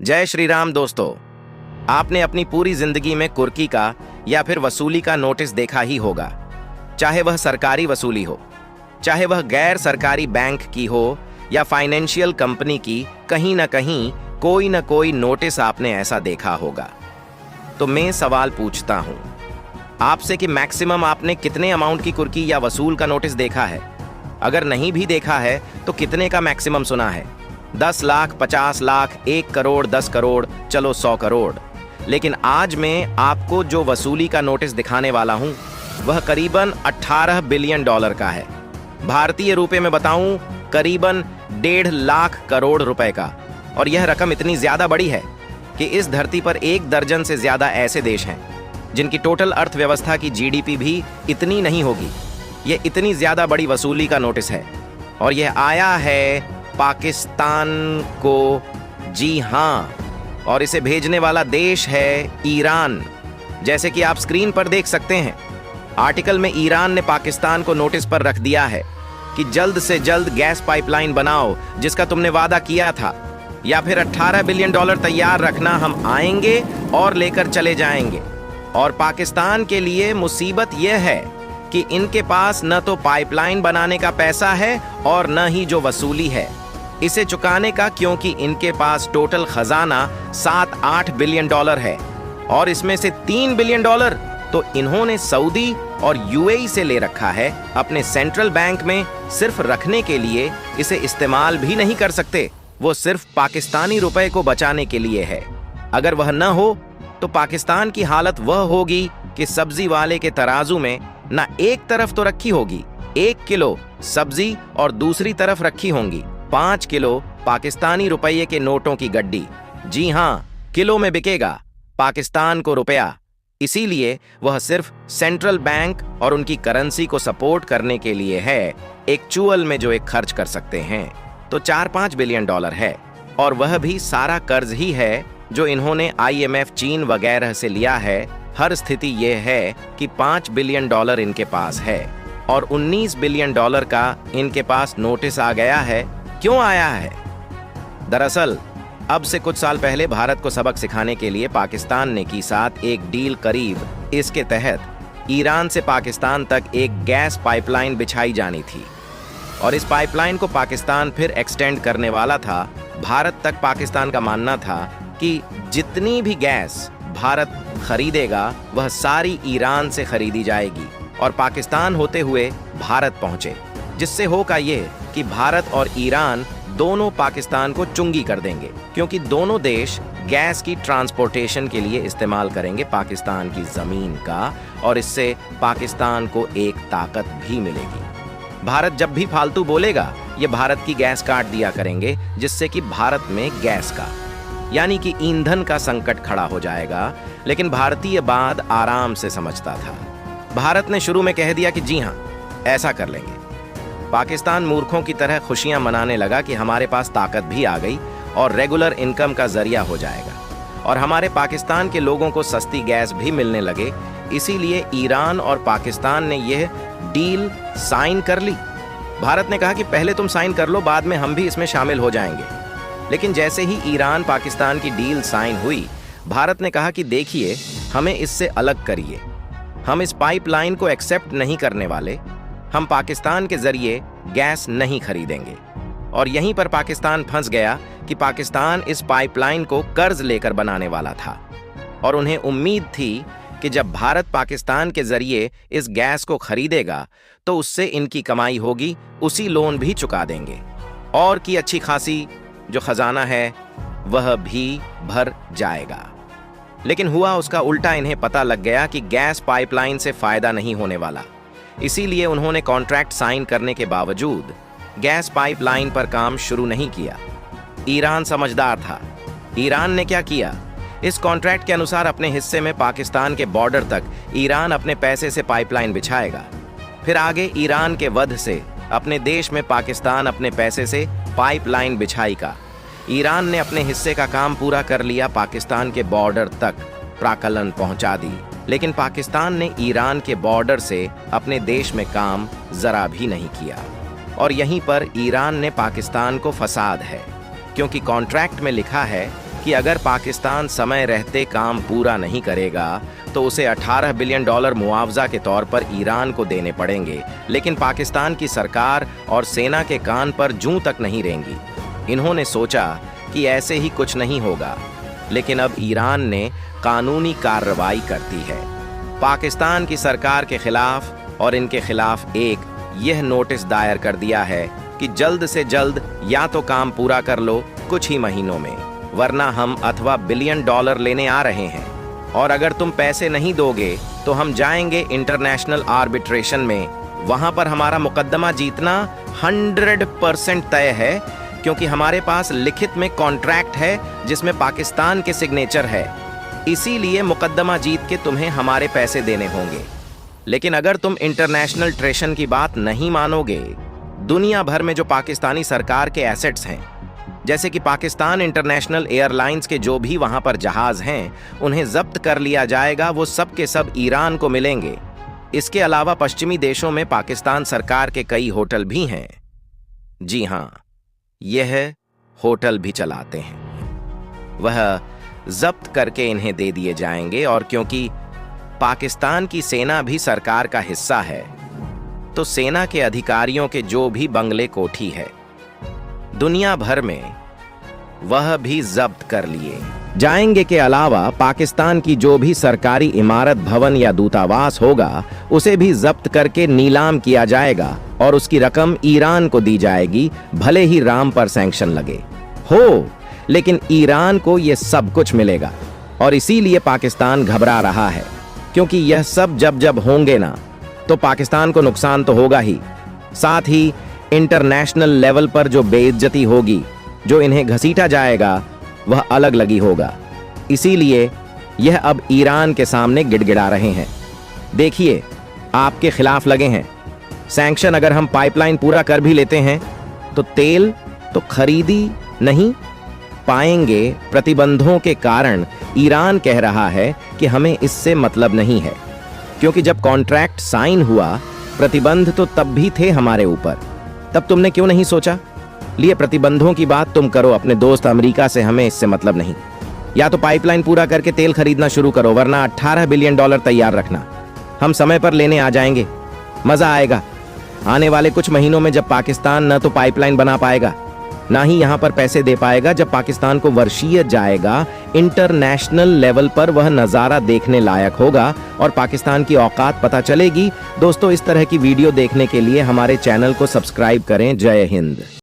जय श्री राम दोस्तों। आपने अपनी पूरी जिंदगी में कुर्की का या फिर वसूली का नोटिस देखा ही होगा। चाहे वह सरकारी वसूली हो, चाहे वह गैर सरकारी बैंक की हो या फाइनेंशियल कंपनी की, कहीं ना कहीं कोई ना कोई नोटिस आपने ऐसा देखा होगा। तो मैं सवाल पूछता हूं आपसे कि मैक्सिमम आपने कितने अमाउंट की कुर्की या वसूल का नोटिस देखा है? अगर नहीं भी देखा है तो कितने का मैक्सिमम सुना है? 10 लाख, 50 लाख, 1 करोड़, 10 करोड़, चलो 100 करोड़। लेकिन आज मैं आपको जो वसूली का नोटिस दिखाने वाला हूं वह करीबन 18 बिलियन डॉलर का है। भारतीय रुपए में बताऊं, करीबन 1.5 लाख करोड़ रुपए का। और यह रकम इतनी ज्यादा बड़ी है कि इस धरती पर 1 दर्जन से ज्यादा ऐसे देश हैं जिनकी टोटल अर्थव्यवस्था की जीडीपी भी इतनी नहीं होगी। यह इतनी ज्यादा बड़ी वसूली का नोटिस है और यह आया है पाकिस्तान को। जी हां, और इसे भेजने वाला देश है ईरान। जैसे कि आप स्क्रीन पर देख सकते हैं, आर्टिकल में ईरान ने पाकिस्तान को नोटिस पर रख दिया है कि जल्द से जल्द गैस पाइपलाइन बनाओ जिसका तुमने वादा किया था, या फिर 18 बिलियन डॉलर तैयार रखना, हम आएंगे और लेकर चले जाएंगे। और पाकिस्तान के लिए मुसीबत यह है कि इनके पास न तो पाइपलाइन बनाने का पैसा है और न ही जो वसूली है इसे चुकाने का, क्योंकि इनके पास टोटल खजाना 7-8 बिलियन डॉलर है और इसमें से 3 बिलियन डॉलर तो इन्होंने सऊदी और यूएई से ले रखा है अपने सेंट्रल बैंक में सिर्फ रखने के लिए। इसे इस्तेमाल भी नहीं कर सकते, वो सिर्फ पाकिस्तानी रुपए को बचाने के लिए है। अगर वह न हो तो पाकिस्तान की हालत वह होगी कि सब्जी वाले के तराजू में ना एक तरफ तो रखी होगी 1 किलो सब्जी और दूसरी तरफ रखी होंगी 5 किलो पाकिस्तानी रुपये के नोटों की गड्डी। जी हां, किलो में बिकेगा पाकिस्तान को रुपया। इसीलिए वह सिर्फ सेंट्रल बैंक और उनकी करेंसी को सपोर्ट करने के लिए है। एक्चुअल में जो एक खर्च कर सकते हैं तो 4-5 बिलियन डॉलर है, और वह भी सारा कर्ज ही है जो इन्होंने IMF, चीन वगैरह से लिया है। हर स्थिति यह है कि 5 बिलियन डॉलर इनके पास है और 19 बिलियन डॉलर का इनके पास नोटिस आ गया है। क्यों आया है? दरअसल अब से कुछ साल पहले भारत को सबक सिखाने के लिए पाकिस्तान ने की साथ एक डील करीब। इसके तहत ईरान से पाकिस्तान तक एक गैस पाइपलाइन बिछाई जानी थी और इस पाइपलाइन को पाकिस्तान फिर एक्सटेंड करने वाला था। भारत तक पाकिस्तान का मानना था कि जितनी भी गैस भारत खरीदेगा वह सारी ईरान से खरीदी जाएगी और पाकिस्तान होते हुए भारत पहुंचे, जिससे होगा ये कि भारत और ईरान दोनों पाकिस्तान को चुंगी कर देंगे, क्योंकि दोनों देश गैस की ट्रांसपोर्टेशन के लिए इस्तेमाल करेंगे पाकिस्तान की जमीन का, और इससे पाकिस्तान को एक ताकत भी मिलेगी। भारत जब भी फालतू बोलेगा ये भारत की गैस काट दिया करेंगे, जिससे कि भारत में गैस का यानी कि ईंधन का संकट खड़ा हो जाएगा। लेकिन भारतीय बात आराम से समझता था। भारत ने शुरू में कह दिया कि जी हां, ऐसा कर लेंगे। पाकिस्तान मूर्खों की तरह खुशियां मनाने लगा कि हमारे पास ताकत भी आ गई और रेगुलर इनकम का जरिया हो जाएगा, और हमारे पाकिस्तान के लोगों को सस्ती गैस भी मिलने लगे। इसीलिए ईरान और पाकिस्तान ने यह डील साइन कर ली। भारत ने कहा कि पहले तुम साइन कर लो, बाद में हम भी इसमें शामिल हो जाएंगे। लेकिन जैसे ही ईरान पाकिस्तान की डील साइन हुई, भारत ने कहा कि देखिए, हमें इससे अलग करिए, हम इस पाइपलाइन को एक्सेप्ट नहीं करने वाले, हम पाकिस्तान के जरिए गैस नहीं खरीदेंगे। और यहीं पर पाकिस्तान फंस गया कि पाकिस्तान इस पाइपलाइन को कर्ज लेकर बनाने वाला था और उन्हें उम्मीद थी कि जब भारत पाकिस्तान के जरिए इस गैस को खरीदेगा तो उससे इनकी कमाई होगी, उसी लोन भी चुका देंगे और की अच्छी खासी जो खजाना है वह भी भर जाएगा। लेकिन हुआ उसका उल्टा। इन्हें पता लग गया कि गैस पाइपलाइन से फायदा नहीं होने वाला। इसीलिए उन्होंने कॉन्ट्रैक्ट साइन करने के बावजूद गैस पाइपलाइन पर काम शुरू नहीं किया। ईरान समझदार था। ईरान ने क्या किया? इस कॉन्ट्रैक्ट के अनुसार अपने हिस्से में पाकिस्तान के बॉर्डर तक ईरान अपने पैसे से पाइपलाइन बिछाएगा। फिर आगे ईरान के वध से अपने देश में पाकिस्तान अपने पैसे से पाइपलाइन बिछाएगा। ईरान ने अपने हिस्से का काम पूरा कर लिया, पाकिस्तान के बॉर्डर तक प्राकलन पहुंचा दी। लेकिन पाकिस्तान ने ईरान के बॉर्डर से अपने देश में काम जरा भी नहीं किया, और यहीं पर ईरान ने पाकिस्तान को फसाद है, क्योंकि कॉन्ट्रैक्ट में लिखा है कि अगर पाकिस्तान समय रहते काम पूरा नहीं करेगा तो उसे $18 बिलियन मुआवजा के तौर पर ईरान को देने पड़ेंगे, लेकिन पाकिस्तान की सरकार और सेना के कान पर जूं तक नहीं रेंगी। इन्होंने सोचा कि ऐसे ही कुछ नहीं होगा, लेकिन अब ईरान ने कानूनी कार्रवाई करती है। पाकिस्तान की सरकार के खिलाफ और इनके खिलाफ यह नोटिस दायर कर दिया है कि जल्द से जल्द या तो काम पूरा कर लो कुछ ही महीनों में, वरना हम अथवा $1 बिलियन लेने आ रहे हैं, और अगर तुम पैसे नहीं दोगे तो हम जाएंगे इंटरनेशनल आर्बिट्रेशन में। वहां पर हमारा मुकदमा जीतना 100% तय है, क्योंकि हमारे पास लिखित में कॉन्ट्रैक्ट है जिसमें पाकिस्तान के सिग्नेचर है। इसीलिए मुकदमा जीत के तुम्हें हमारे पैसे देने होंगे। लेकिन अगर तुम इंटरनेशनल ट्रेशन की बात नहीं मानोगे, दुनिया भर में जो पाकिस्तानी सरकार के एसेट्स हैं, जैसे कि पाकिस्तान इंटरनेशनल एयरलाइंस के जो भी वहां पर जहाज हैं, उन्हें जब्त कर लिया जाएगा। वो सब के सब ईरान को मिलेंगे। इसके अलावा पश्चिमी देशों में पाकिस्तान सरकार के कई होटल भी हैं। जी हां, यह होटल भी चलाते हैं। वह जब्त करके इन्हें दे दिए जाएंगे, और क्योंकि पाकिस्तान की सेना भी सरकार का हिस्सा है, तो सेना के अधिकारियों के जो भी बंगले कोठी है दुनिया भर में, वह भी जब्त कर लिए जाएंगे। के अलावा पाकिस्तान की जो भी सरकारी इमारत, भवन या दूतावास होगा, उसे भी जब्त करके नीलाम किया जाएगा और उसकी रकम ईरान को दी जाएगी, भले ही राम पर सैंक्शन लगे हो, लेकिन ईरान को यह सब कुछ मिलेगा। और इसीलिए पाकिस्तान घबरा रहा है, क्योंकि यह सब जब होंगे ना, तो पाकिस्तान को नुकसान तो होगा ही, साथ ही इंटरनेशनल लेवल पर जो बेइज्जती होगी, जो इन्हें घसीटा जाएगा, वह अलग लगी होगा। इसीलिए यह अब ईरान के सामने गिड़गिड़ा रहे हैं। देखिए, आपके खिलाफ लगे हैं सैंक्शन। अगर हम पाइपलाइन पूरा कर भी लेते हैं तो तेल तो खरीदी नहीं पाएंगे। प्रतिबंधों के कारण ईरान कह रहा है कि हमें इससे मतलब नहीं है, क्योंकि जब कॉन्ट्रैक्ट साइन हुआ, प्रतिबंध तो तब भी थे हमारे ऊपर। तब तुमने क्यों नहीं सोचा? लिए प्रतिबंधों की बात तुम करो अपने दोस्त अमेरिका से, हमें इससे मतलब नहीं। या तो पाइपलाइन पूरा करके तेल खरीदना शुरू करो, वरना $18 बिलियन तैयार रखना। हम समय पर लेने आ जाएंगे, मजा आएगा। आने वाले कुछ महीनों में जब पाकिस्तान न तो पाइपलाइन बना पाएगा, ना ही यहां पर पैसे दे पाएगा, जब पाकिस्तान को वर्षीय जाएगा, इंटरनेशनल लेवल पर वह नजारा देखने लायक होगा और पाकिस्तान की औकात पता चलेगी। दोस्तों, इस तरह की वीडियो देखने के लिए हमारे चैनल को सब्सक्राइब करें। जय हिंद।